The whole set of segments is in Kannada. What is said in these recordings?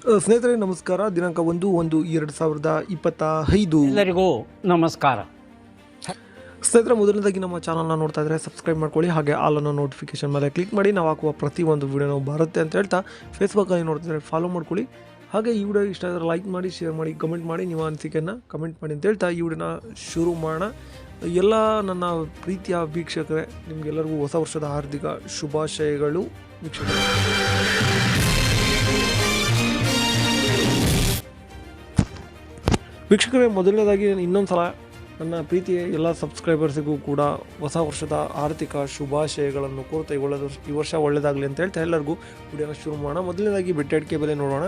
ಸ್ನೇಹಿತರೆ ನಮಸ್ಕಾರ. ದಿನಾಂಕ 1/1/2025. ಎಲ್ಲರಿಗೂ ನಮಸ್ಕಾರ. ಸ್ನೇಹಿತರೆ, ಮೊದಲನೇದಾಗಿ ನಮ್ಮ ಚಾನಲ್ನ ನೋಡ್ತಾ ಇದ್ದರೆ ಸಬ್ಸ್ಕ್ರೈಬ್ ಮಾಡ್ಕೊಳ್ಳಿ, ಹಾಗೆ ಆಲ್ ಅನ್ನೋ ನೋಟಿಫಿಕೇಶನ್ ಮೇಲೆ ಕ್ಲಿಕ್ ಮಾಡಿ. ನಾವು ಹಾಕುವ ಪ್ರತಿಯೊಂದು ವಿಡಿಯೋ ಬರುತ್ತೆ ಅಂತ ಹೇಳ್ತಾ ಫೇಸ್ಬುಕ್ಕಲ್ಲಿ ನೋಡ್ತಿದ್ರೆ ಫಾಲೋ ಮಾಡ್ಕೊಳ್ಳಿ. ಹಾಗೆ ಈ ವಿಡಿಯೋ ಇಷ್ಟ ಆದರೆ ಲೈಕ್ ಮಾಡಿ, ಶೇರ್ ಮಾಡಿ, ಕಮೆಂಟ್ ಮಾಡಿ, ನಿಮ್ಮ ಅನಿಸಿಕೆಯನ್ನು ಕಮೆಂಟ್ ಮಾಡಿ ಅಂತ ಹೇಳ್ತಾ ಈ ವಿಡಿಯೋನ ಶುರು ಮಾಡೋಣ. ಎಲ್ಲ ನನ್ನ ಪ್ರೀತಿಯ ವೀಕ್ಷಕರೇ, ನಿಮಗೆಲ್ಲರಿಗೂ ಹೊಸ ವರ್ಷದ ಹಾರ್ದಿಕ ಶುಭಾಶಯಗಳು. ವೀಕ್ಷಕರೇ, ಮೊದಲನೇದಾಗಿ ಇನ್ನೊಂದು ಸಲ ನನ್ನ ಪ್ರೀತಿಯ ಎಲ್ಲ ಸಬ್ಸ್ಕ್ರೈಬರ್ಸಿಗೂ ಕೂಡ ಹೊಸ ವರ್ಷದ ಆರ್ಥಿಕ ಶುಭಾಶಯಗಳನ್ನು ಕೋರ್ತಾ ಈ ವರ್ಷ ಒಳ್ಳೆಯದಾಗಲಿ ಅಂತ ಹೇಳ್ತಾ ಎಲ್ಲರಿಗೂ ವಿಡಿಯೋನ ಶುರು ಮಾಡೋಣ. ಮೊದಲನೇದಾಗಿ ಬೆಟ್ಟೆ ಅಡಿಕೆ ಬೆಲೆ ನೋಡೋಣ.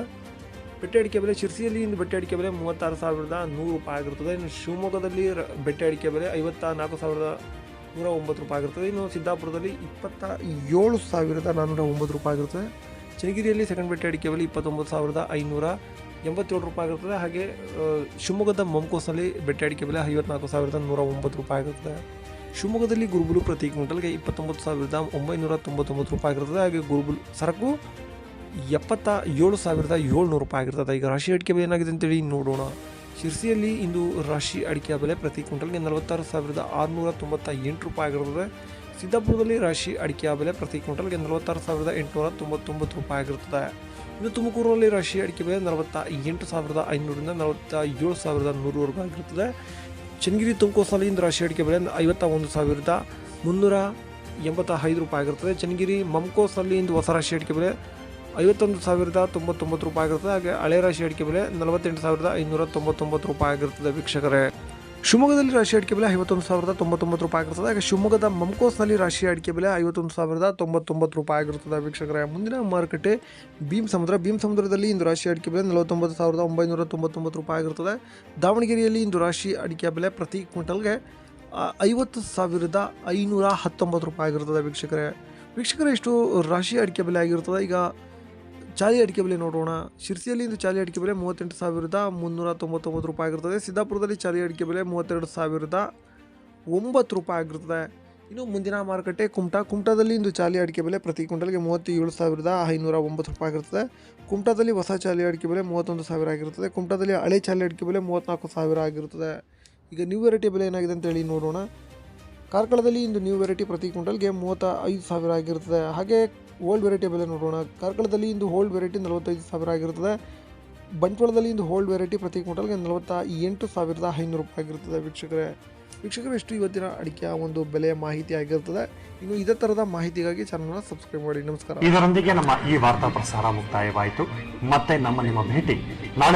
ಬೆಟ್ಟೆ ಅಡಿಕೆ ಬೆಲೆ ಶಿರ್ಸಿಯಲ್ಲಿ ಇಂದು ಬೆಟ್ಟೆ ಅಡಿಕೆ ಬೆಲೆ 36,100 ರೂಪಾಯಿ ಆಗಿರುತ್ತದೆ. ಇನ್ನು ಶಿವಮೊಗ್ಗದಲ್ಲಿ ಬೆಟ್ಟೆ ಅಡಿಕೆ ಬೆಲೆ 54,109 ರೂಪಾಯಿ ಆಗಿರುತ್ತದೆ. ಇನ್ನು ಸಿದ್ದಾಪುರದಲ್ಲಿ 27,409 ರೂಪಾಯಿ ಆಗಿರುತ್ತದೆ. ಚನ್ನಗಿರಿಯಲ್ಲಿ ಸೆಕೆಂಡ್ ಬೆಟ್ಟೆ ಅಡಿಕೆ ಬೆಲೆ 29,587 ರೂಪಾಯಿ ಆಗಿರುತ್ತದೆ. ಹಾಗೆ ಶಿವಮೊಗ್ಗದ ಮಂಕೋಸ್ನಲ್ಲಿ ಬೆಟ್ಟೆ ಅಡಿಕೆ ಬೆಲೆ 54,109 ರೂಪಾಯಿ ಆಗಿರುತ್ತದೆ. ಶಿವಮೊಗ್ಗದಲ್ಲಿ ಗುರುಬುಲು ಪ್ರತಿ ಕ್ವಿಂಟಲ್ಗೆ 29,999 ರೂಪಾಯಿ ಆಗಿರುತ್ತದೆ. ಹಾಗೆ ಗುರುಬುಲು ಸರಕು 77,700 ರೂಪಾಯಿ ಆಗಿರ್ತದೆ. ಈಗ ರಾಶಿ ಅಡಿಕೆ ಬೆಲೆ ಏನಾಗಿದೆ ಅಂತೇಳಿ ನೋಡೋಣ. ಶಿರ್ಸಿಯಲ್ಲಿ ಇಂದು ರಾಶಿ ಅಡಿಕೆಯ ಬೆಲೆ ಪ್ರತಿ ಕ್ವಿಂಟಲ್ಗೆ 46,698 ರೂಪಾಯಿ ಆಗಿರುತ್ತದೆ. ಸಿದ್ದಾಪುರದಲ್ಲಿ ರಾಶಿ ಅಡಿಕೆಯ ಬೆಲೆ ಪ್ರತಿ ಕ್ವಿಂಟಲ್ಗೆ 46,899 ರೂಪಾಯಿ ಆಗಿರುತ್ತದೆ. ಇನ್ನು ತುಮಕೂರಲ್ಲಿ ರಾಶಿ ಅಡಿಕೆ ಬೆಲೆ 48,500ರಿಂದ 47,100ವರೆಗೂ ಆಗಿರುತ್ತದೆ. ಚನ್ನಗಿರಿ ತುಮಕೂರಿನಲ್ಲಿ ಇಂದು ರಾಶಿ ಅಡಿಕೆ ಬೆಲೆ 51,385 ರೂಪಾಯಿ ಆಗಿರುತ್ತದೆ. ಚನ್ನಗಿರಿ ಮಂಕೋಸ್ನಲ್ಲಿ ಇಂದು ಹೊಸ ರಾಶಿ ಅಡಿಕೆ ಬೆಲೆ 51,099 ರೂಪಾಯಿ ಆಗಿರುತ್ತದೆ. ಹಾಗೆ ಹಳೆ ರಾಶಿ ಅಡಿಕೆ ಬೆಲೆ 48,599 ರೂಪಾಯಿ ಆಗಿರುತ್ತದೆ. ವೀಕ್ಷಕರೇ, ಶಿವಮೊಗ್ಗದಲ್ಲಿ ರಾಶಿ ಅಡಿಕೆ ಬೆಲೆ 51,099 ರೂಪಾಯಿ ಆಗಿರುತ್ತದೆ. ಹಾಗೆ ಶಿವಮೊಗ್ಗದ ಮಂಕೋಸ್ನಲ್ಲಿ ರಾಶಿ ಅಡಿಕೆ ಬೆಲೆ 51,099 ರೂಪಾಯಿ ಆಗಿರುತ್ತದೆ. ವೀಕ್ಷಕರೇ, ಮುಂದಿನ ಮಾರುಕಟ್ಟೆ ಭೀಮಸಮುದ್ರದಲ್ಲಿ ಇಂದು ರಾಶಿ ಅಡಿಕೆ ಬೆಲೆ 49,999 ರೂಪಾಯಿ ಆಗಿರುತ್ತದೆ. ದಾವಣಗೆರೆಯಲ್ಲಿ ಇಂದು ರಾಶಿ ಅಡಿಕೆಯ ಬೆಲೆ ಪ್ರತಿ ಕ್ವಿಂಟಲ್ಗೆ 50,519 ರೂಪಾಯಿ ಆಗಿರುತ್ತದೆ. ವೀಕ್ಷಕರೇ, ಇಷ್ಟು ರಾಶಿ ಅಡಿಕೆ ಬೆಲೆ ಆಗಿರುತ್ತದೆ. ಈಗ ಚಾಲಿ ಅಡಿಕೆ ಬೆಲೆ ನೋಡೋಣ. ಶಿರ್ಸಿಯಲ್ಲಿ ಇಂದು ಚಾಲಿ ಅಡಿಕೆ ಬೆಲೆ 38,399 ರೂಪಾಯಿ ಆಗಿರುತ್ತದೆ. ಸಿದ್ದಾಪುರದಲ್ಲಿ ಚಾಲಿ ಅಡಿಕೆ ಬೆಲೆ 32,009 ರೂಪಾಯಿ ಆಗಿರುತ್ತದೆ. ಇನ್ನು ಮುಂದಿನ ಮಾರುಕಟ್ಟೆ ಕುಮಟಾದಲ್ಲಿ ಇಂದು ಚಾಲಿ ಅಡಿಕೆ ಬೆಲೆ ಪ್ರತಿ ಕ್ವಿಂಟಲ್ಗೆ 37,509 ರೂಪಾಯಿ ಆಗಿರುತ್ತದೆ. ಕುಮಟಾದಲ್ಲಿ ಹೊಸ ಚಾಲಿ ಅಡಿಕೆ ಬೆಲೆ 31,000 ಆಗಿರುತ್ತದೆ. ಕುಮಟಾದಲ್ಲಿ ಹಳೆ ಚಾಲಿ ಅಡಿಕೆ ಬೆಲೆ 34,000 ಆಗಿರುತ್ತದೆ. ಈಗ ನ್ಯೂ ವೆರೈಟಿ ಬೆಲೆ ಏನಾಗಿದೆ ಅಂತೇಳಿ ನೋಡೋಣ. ಕಾರ್ಕಳದಲ್ಲಿ ಇಂದು ನ್ಯೂ ವೆರೈಟಿ ಪ್ರತಿ ಕ್ವಿಂಟಲ್ಗೆ 35,000 ಆಗಿರುತ್ತದೆ. ಹಾಗೆ ಓಲ್ಡ್ ವೆರೈಟಿ ಬೆಲೆ ನೋಡೋಣ. ಕಾರ್ಕಳದಲ್ಲಿ ಇಂದು ಓಲ್ಡ್ ವೆರೈಟಿ 45,000 ಆಗಿರುತ್ತದೆ. ಬಂಟ್ವಾಳದಲ್ಲಿ ಇಂದು ಓಲ್ಡ್ ವೆರೈಟಿ ಪ್ರತಿ ಕ್ವಿಂಟಲ್ಗೆ 48,500 ರೂಪಾಯಿ ಆಗಿರುತ್ತದೆ. ವೀಕ್ಷಕರೇ, ಇಷ್ಟು ಇವತ್ತಿನ ಅಡಿಕೆಯ ಒಂದು ಬೆಲೆಯ ಮಾಹಿತಿ ಆಗಿರುತ್ತದೆ. ಇನ್ನು ಇದೇ ಥರದ ಮಾಹಿತಿಗಾಗಿ ಚಾನಲ್ನ ಸಬ್ಸ್ಕ್ರೈಬ್ ಮಾಡಿ. ನಮಸ್ಕಾರ. ಇದರೊಂದಿಗೆ ನಮ್ಮ ಈ ವಾರ್ತಾ ಪ್ರಸಾರ ಮುಕ್ತಾಯವಾಯಿತು. ಮತ್ತೆ ನಿಮ್ಮ ಭೇಟಿ ನಾಳೆ.